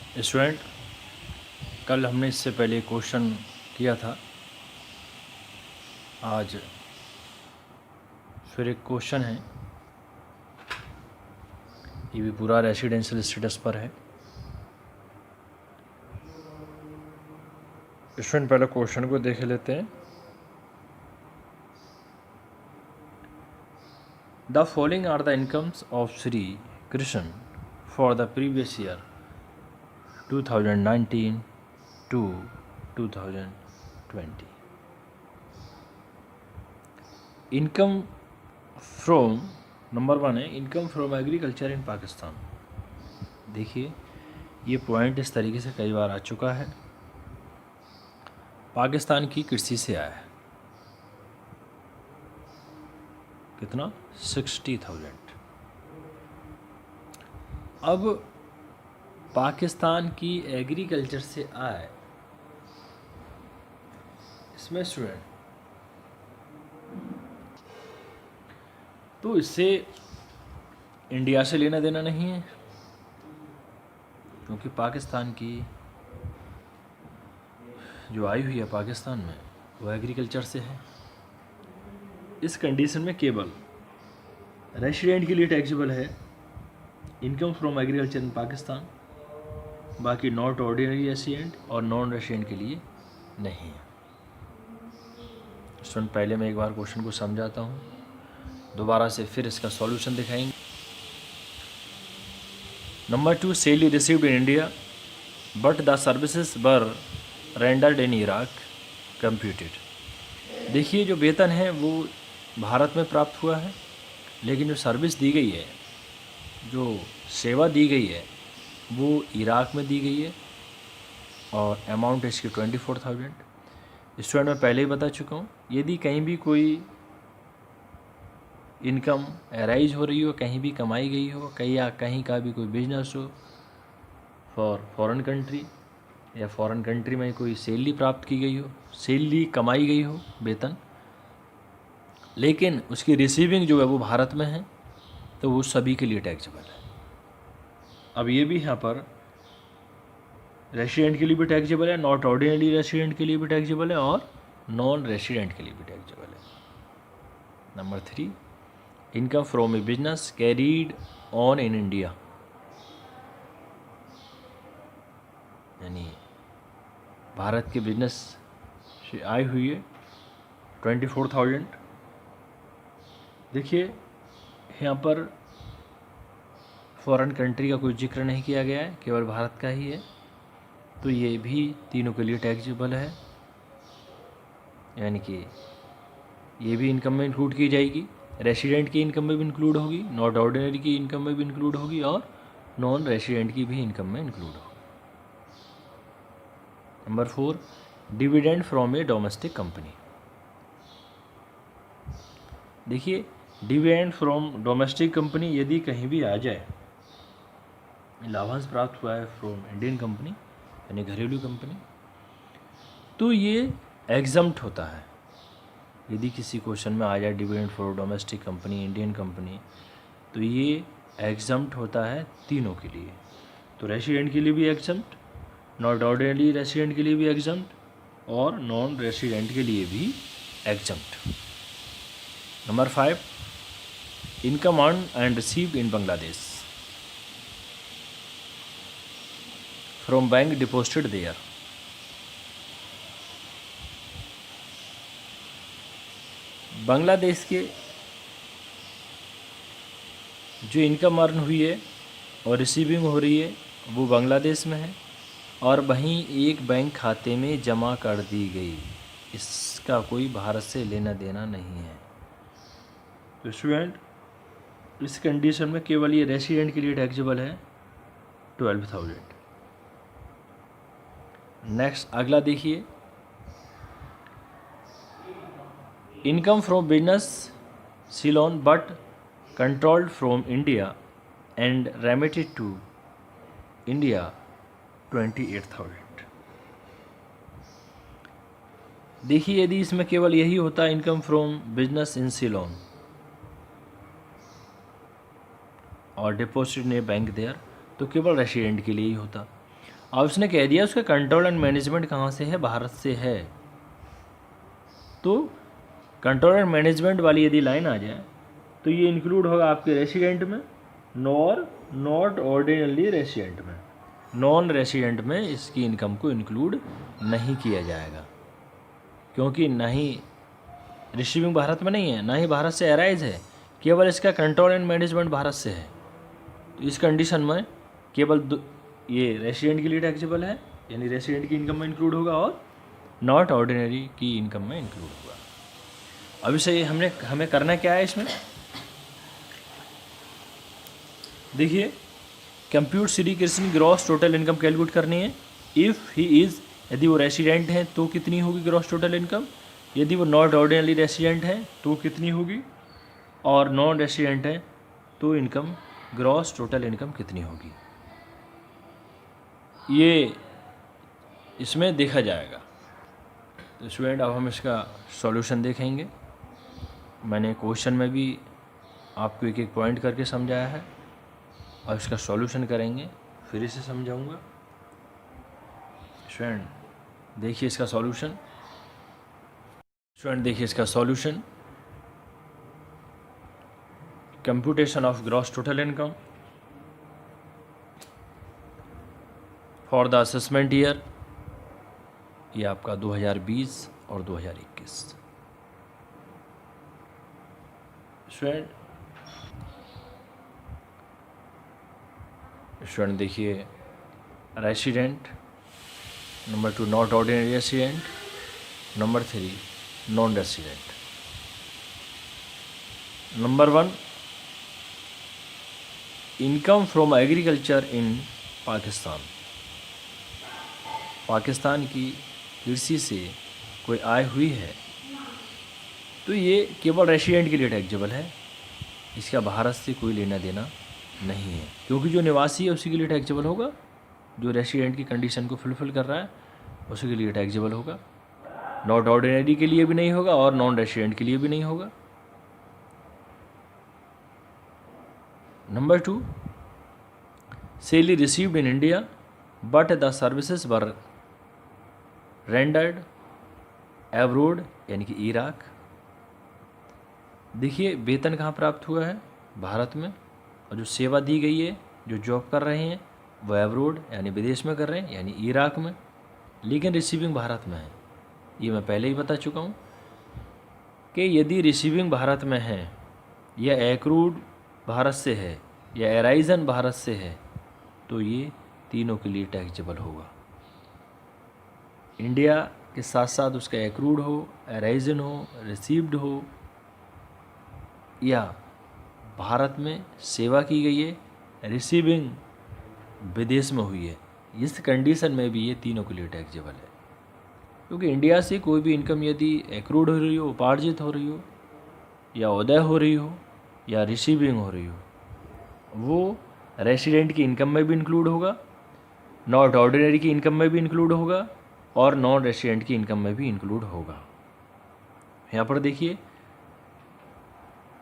Student, कल हमने इससे पहले क्वेश्चन किया था। आज फिर एक क्वेश्चन है, ये भी पूरा रेसिडेंशियल स्टेटस पर है। स्टूडेंट, पहले क्वेश्चन को देख लेते हैं। The following are the incomes of Shri Krishna for the previous year 2019 to 2020। Income from, number 1 है income from agriculture in Pakistan. देखिए, ये पॉइंट इस तरीके से कई बार आ चुका है। पाकिस्तान की कृषि से आया है कितना, 60,000। अब पाकिस्तान की एग्रीकल्चर से आए, इसमें स्टूडेंट, तो इससे इंडिया से लेना देना नहीं है, क्योंकि पाकिस्तान की जो आई हुई है पाकिस्तान में वो एग्रीकल्चर से है। इस कंडीशन में केवल रेसिडेंट के लिए टैक्सेबल है income from agriculture in Pakistan, बाकी नॉट ऑर्डिनरी रेसिडेंट और नॉन रेसिडेंट के लिए नहीं है। स्टूडेंट, पहले मैं एक बार क्वेश्चन को समझाता हूँ, दोबारा से फिर इसका सॉल्यूशन दिखाएंगे। Number 2, salary received in India but the services were rendered in Iraq computed. देखिए, जो वेतन है वो भारत में प्राप्त हुआ है, लेकिन जो सर्विस दी गई है, जो सेवा दी गई है, वो इराक में दी गई है और अमाउंट है इसकी 24,000। स्टूडेंट, मैं पहले ही बता चुका हूँ, यदि कहीं भी कोई इनकम अराइज हो रही हो, कहीं भी कमाई गई हो, कहीं का भी कोई बिजनेस हो फॉर फॉरेन कंट्री, या फॉरेन कंट्री में कोई सैलरी प्राप्त की गई हो, सैलरी कमाई गई हो, वेतन, लेकिन उसकी रिसीविंग जो है वो भारत में है, तो वो सभी के लिए टैक्सेबल है। अब ये भी यहाँ पर रेसिडेंट के लिए भी टैक्सेबल है, नॉट ऑर्डिनरी रेसिडेंट के लिए भी टैक्सेबल है और नॉन रेसिडेंट के लिए भी टैक्सेबल है। Number 3, income from A business carried on in India, यानी भारत के बिजनेस से आई हुई है 24,000। देखिए, यहाँ पर फॉरेन कंट्री का कोई जिक्र नहीं किया गया है, केवल भारत का ही है, तो ये भी तीनों के लिए टैक्सेबल है, यानी कि ये भी इनकम में इंक्लूड की जाएगी। रेसिडेंट की इनकम में भी इंक्लूड होगी, नॉट ऑर्डिनरी की इनकम में भी इंक्लूड होगी और नॉन रेसिडेंट की भी इनकम में इंक्लूड होगी। Number 4, dividend from A domestic company. देखिए, डिविडेंड फ्रॉम डोमेस्टिक कंपनी यदि कहीं भी आ जाए, लाभांश प्राप्त हुआ है फ्रॉम इंडियन कंपनी यानी घरेलू कंपनी, तो ये एग्जम्प्ट होता है। यदि किसी क्वेश्चन में आ जाए dividend for domestic company, Indian company, तो ये एग्जम्प्ट होता है तीनों के लिए। तो रेसिडेंट के लिए भी एग्जम्प्ट, नॉट ऑर्डिनरी रेसिडेंट के लिए भी एग्जम्प्ट और नॉन रेसिडेंट के लिए भी exempt. Number 5, income earn and received in Bangladesh from bank deposited there. Bangladesh के जो इनकम अर्न हुई है और रिसीविंग हो रही है वो बांग्लादेश में है, और वहीं एक बैंक खाते में जमा कर दी गई, इसका कोई भारत से लेना देना नहीं है। तो स्टूडेंट, इस कंडीशन में केवल ये रेसिडेंट के लिए टैक्सेबल है 12,000। नेक्स्ट, अगला देखिए, income from business Ceylon but controlled from India and remitted to India 28,000। देखिए, यदि इसमें केवल यही होता income from business in Ceylon और deposit in a bank there, तो केवल रेसिडेंट के लिए ही होता। अब उसने कह दिया उसका कंट्रोल एंड मैनेजमेंट कहाँ से है, भारत से है। तो कंट्रोल एंड मैनेजमेंट वाली यदि लाइन आ जाए तो ये इंक्लूड होगा आपके रेसिडेंट में, नॉट ऑर्डिनरी रेसिडेंट में। नॉन रेसिडेंट में इसकी इनकम को इंक्लूड नहीं किया जाएगा, क्योंकि ना ही रिसीविंग भारत में नहीं है, ना ही भारत से अराइज है, केवल इसका कंट्रोल एंड मैनेजमेंट भारत से है। तो इस कंडीशन में केवल ये रेसिडेंट के लिए टैक्सेबल है, यानी रेसिडेंट की इनकम में इंक्लूड होगा और नॉट ऑर्डिनरी की इनकम में इंक्लूड होगा। अब इसे हमें करना क्या है इसमें, देखिए compute Shri Krishna gross total income calculate करनी है। इफ़ ही इज़, यदि वो रेसिडेंट है तो कितनी होगी ग्रॉस टोटल इनकम, यदि वो नॉट ऑर्डिनरी रेसिडेंट है तो कितनी होगी, और नॉन रेसिडेंट है तो इनकम ग्रॉस टोटल इनकम कितनी होगी, ये इसमें देखा जाएगा। तो स्टूडेंट अब हम इसका सॉल्यूशन देखेंगे। मैंने क्वेश्चन में भी आपको एक एक पॉइंट करके समझाया है, और इसका सॉल्यूशन करेंगे, फिर इसे समझाऊंगा। स्टूडेंट देखिए इसका solution, computation of gross total income for the assessment year, ये आपका 2020 और 2021। स्टूडेंट देखिए resident, number 2 not ordinary resident, number 3 non resident. Number 1 income from agriculture in Pakistan, Pakistan की कृषि से कोई आय हुई है तो ये केवल रेसिडेंट के लिए टैक्सेबल है, इसका भारत से कोई लेना देना नहीं है, क्योंकि जो निवासी है उसी के लिए टैक्सेबल होगा, जो रेसिडेंट की कंडीशन को फुलफिल कर रहा है उसी के लिए टैक्सेबल होगा। नॉट ऑर्डिनरी के लिए भी नहीं होगा और नॉन रेसिडेंट के लिए भी नहीं होगा। Number 2 salary received in India but the services were rendered abroad, यानी कि इराक। देखिए वेतन कहाँ प्राप्त हुआ है, भारत में, और जो सेवा दी गई है, जो जॉब कर रहे हैं वो एब्रोड यानी विदेश में कर रहे हैं, यानी इराक में, लेकिन रिसीविंग भारत में है। ये मैं पहले ही बता चुका हूँ कि यदि रिसीविंग भारत में है या एक्रूड भारत से है या एराइजन भारत से है तो ये तीनों के लिए टैक्सेबल होगा। इंडिया के साथ साथ उसका एक्रूड हो, एराइजन हो, रिसीव्ड हो, या भारत में सेवा की गई है, रिसीविंग विदेश में हुई है, इस कंडीशन में भी ये तीनों के लिए टैक्सेबल है। क्योंकि इंडिया से कोई भी इनकम यदि एक्रूड हो रही हो, उपार्जित हो रही हो, या उदय हो रही हो, या रिसीविंग हो रही हो, वो रेसिडेंट की इनकम में भी इंक्लूड होगा, नॉट ऑर्डिनरी की इनकम में भी इंक्लूड होगा, और नॉन रेसिडेंट की इनकम में भी इंक्लूड होगा। यहाँ पर देखिए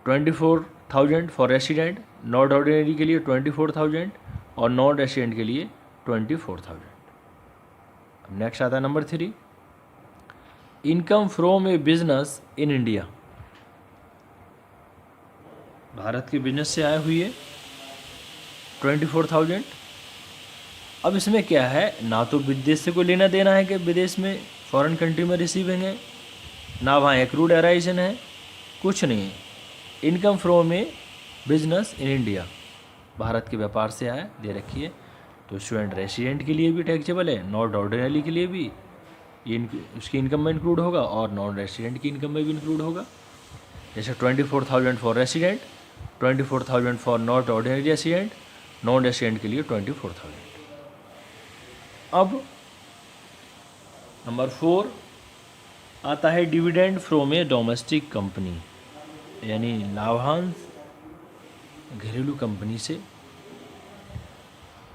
24,000 फॉर रेसिडेंट, नॉट ऑर्डिनरी के लिए 24,000 और नॉन रेसिडेंट के लिए 24,000। अब नेक्स्ट आता है number 3 income from A business in India, Bharat के बिजनेस से आय हुई है 24,000। अब इसमें क्या है, ना तो विदेश से कोई लेना देना है कि विदेश में फॉरेन कंट्री में रिसीविंग है, ना वहाँ एक्रूड एराइजन है, कुछ नहीं है। Income from A business in India, Bharat के व्यापार से आय दे रखी है, तो स्टूडेंट रेसिडेंट के लिए भी टैक्सेबल है, नॉट ऑर्डिनरी के लिए भी ये उसकी इनकम में इंक्लूड होगा और नॉन रेसिडेंट की इनकम में भी इंक्लूड होगा। जैसे 24,000 for resident, 24,000 for not ordinary resident, non resident के लिए 24,000। अब नंबर 4 आता है dividend from A domestic company, यानी लाभांश घरेलू कंपनी से।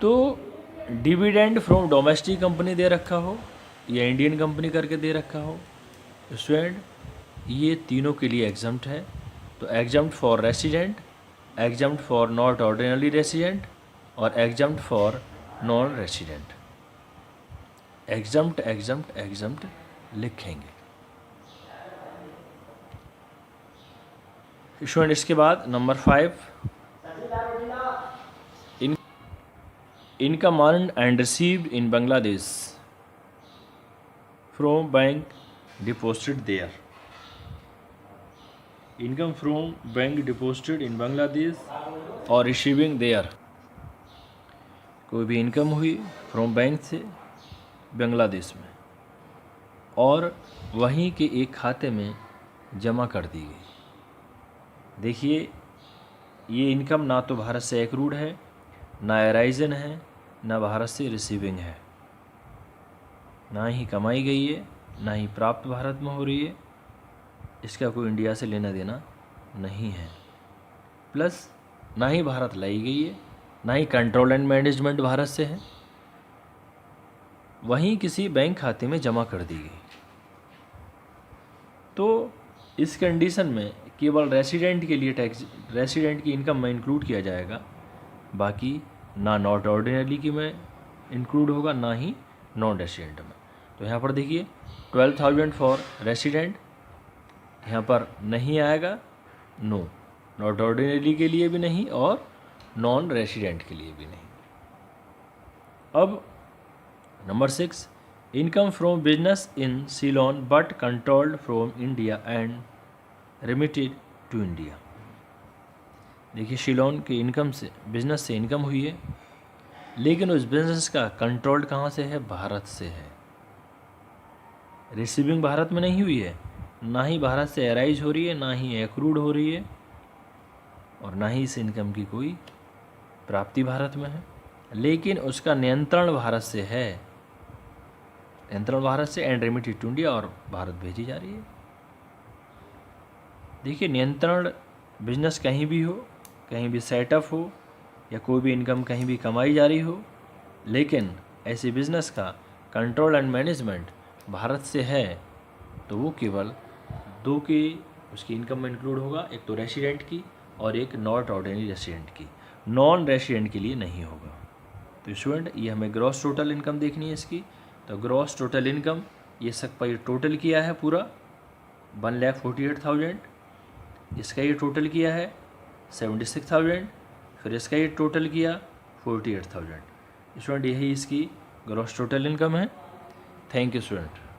तो डिविडेंड फ्रॉम डोमेस्टिक कंपनी दे रखा हो या इंडियन कंपनी करके दे रखा हो, स्टूडेंट ये तीनों के लिए एग्जम्प्ट है। तो exempt for resident, exempt for not ordinary resident और exempt for non resident. Exempt exempt exempt लिखेंगे। स्टूडेंट इसके बाद number 5, income earned and received in Bangladesh from bank deposited there. Income from bank deposited in Bangladesh और receiving there. कोई भी income हुई from bank से बांग्लादेश में और वहीं के एक खाते में जमा कर दी गई। देखिए, ये इनकम ना तो भारत से एक्रूड है, ना अराइजन है, ना भारत से रिसीविंग है, ना ही कमाई गई है, ना ही प्राप्त भारत में हो रही है। इसका कोई इंडिया से लेना देना नहीं है। प्लस ना ही भारत लाई गई है, ना ही कंट्रोल एंड मैनेजमेंट भारत से है, वहीं किसी बैंक खाते में जमा कर दी गई। तो इस कंडीशन में केवल रेसिडेंट के लिए टैक्स, रेसिडेंट की इनकम में इंक्लूड किया जाएगा, बाकी ना नॉट ऑर्डिनरी की में इंक्लूड होगा, ना ही नॉन रेसिडेंट में। तो यहाँ पर देखिए 12,000 फॉर रेसिडेंट, यहाँ पर नहीं आएगा, नो, नॉट ऑर्डिनरी के लिए भी नहीं और नॉन रेसिडेंट के लिए भी नहीं। अब number 6, income from business in Ceylon but controlled from India and remitted to India. देखिए, शिलोन के इनकम से, बिजनेस से इनकम हुई है, लेकिन उस बिजनेस का कंट्रोल कहाँ से है? भारत से है। रिसीविंग भारत में नहीं हुई है, ना ही भारत से अराइज हो रही है, ना ही एक्रूड हो रही है, और ना ही इस इनकम की कोई प्राप्ति भारत में है, लेकिन उसका नियंत्रण भारत से है। नियंत्रण भारत से एंड रिमिटेड टू इंडिया, और भारत भेजी जा रही है। देखिए, नियंत्रण बिजनेस कहीं भी हो, कहीं भी सेटअप हो, या कोई भी इनकम कहीं भी कमाई जा रही हो, लेकिन ऐसे बिजनेस का कंट्रोल एंड मैनेजमेंट भारत से है, तो वो केवल दो की उसकी इनकम में इंक्लूड होगा, एक तो रेसिडेंट की और एक नॉट ऑर्डिनरी रेसिडेंट की। नॉन रेसिडेंट के लिए नहीं होगा। तो स्टूडेंट, ये हमें ग्रॉस टोटल इनकम देखनी है इसकी। तो ग्रॉस टोटल इनकम, ये सबका ये टोटल किया है पूरा 1,48,000, इसका ये टोटल किया है 76,000, फिर इसका ये टोटल किया 48,000। स्टूडेंट, यही इसकी ग्रॉस टोटल इनकम है। Thank you student.